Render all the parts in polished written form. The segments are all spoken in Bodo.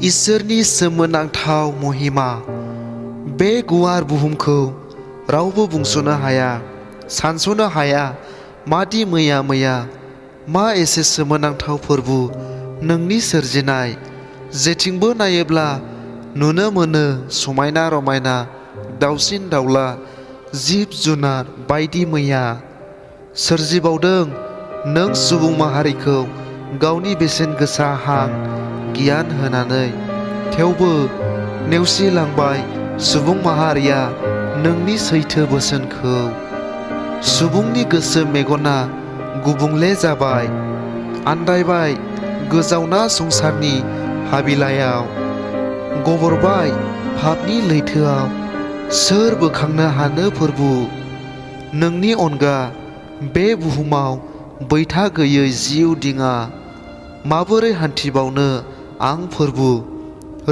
इसोरनि सोमोनांथाव महिमा। बे गुवार बुहुमखौ रावबो बुंस'नो हाया, सानस'नो हाया। मादि मैया मा एसे सोमोनांथाव फोरबो नोंनि सोरजिनाय। जेथिंबो नायोब्ला नुनो मोनो समायना रमायना दाउसिन दाउला, जिब जुनार बायदि मैया सोरजिबावदों नों सुबुं माहारिखौ गावनि बेसेन गोसा हां गियान होनानै। थेवबो नेवसिलांबाय सुबुं माहारिया नोंनि सैथो बोसोनखौ। सुबुंनि गोसो मेगना गुबुंले जाबाय, आन्दायबाय गोजावना संसारनि हाबिलायाव। गबरबाय पापनि लैथोआव, सोर बोखांनो हानो फोरबु। नोंनि अनगा बे बुहुमाव बैथा गैयै जिउ दिङा। माबोरै हान्थिबावनो आं फोरबु।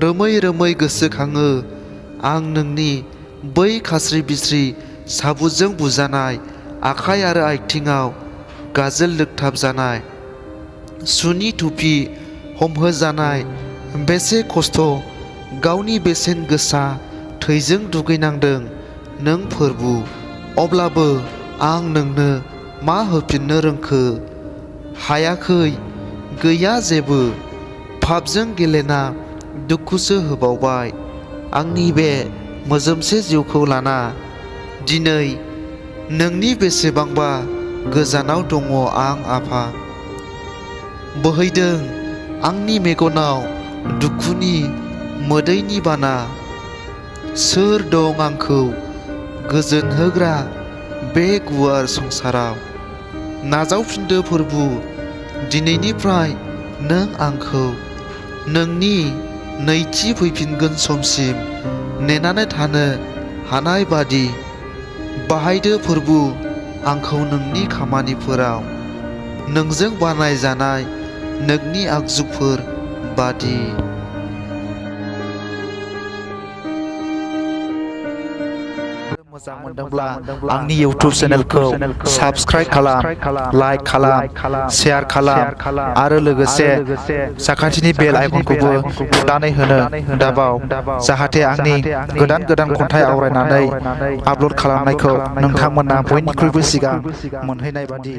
रोमै रोमै गोसोखाङो आं नोंनि बै खास्रि बिस्रि साबुजों बुजानाय आखाइ आरो आथिङाव गाजोल लोगथाब जानाय, सुनि थुफि हमहोजानाय। बेसे खस्थ' गावनि बेसेन गोसा थैजों दुगैनांदों नों फोरबु। अब्लाबो आं नोंनो मा होफिननो रोंखो। हायाखै, गैया जेबो। पापजों गेलेना दुखुसो होबावबाय आंनि बे मोजोमसे जिउखौ लाना। दिनै नोंनि बेसेबांबा गोजानाव दङ आं आफा। बोहैदों आंनि मेगनाव दुखुनि मोदैनि बाना। सोर दं आंखौ गोजोन होग्रा बे गुवार संसाराव। नाजावफिनदो फोरबु दिनैनिफ्राय नों आंखौ नोंनि नैथि फैफिनगोन समसिम नेनानै थानो हानाय बादि। बाहायदो फोरबु आंखौ नोंनि खामानिफोराव, नोंजों बानायजानाय नोंनि आगजुफोर बादि। मोजां मोनदोंब्ला आंनि इउटुब चेनेलखौ साबस्क्राइब खालाम, लाइक खालाम, शेयार खालाम आरो लोगोसे साखाथिनि बेल आइकनखौबो थुनानै होनो दाबाव, जाहाथे आंनि गोदान खन्थाइ आवरायनानै आपल'ड खालामनायखौ नोंथांमोना बयनिख्रुइबो सिगां मोनहैनाय बादि।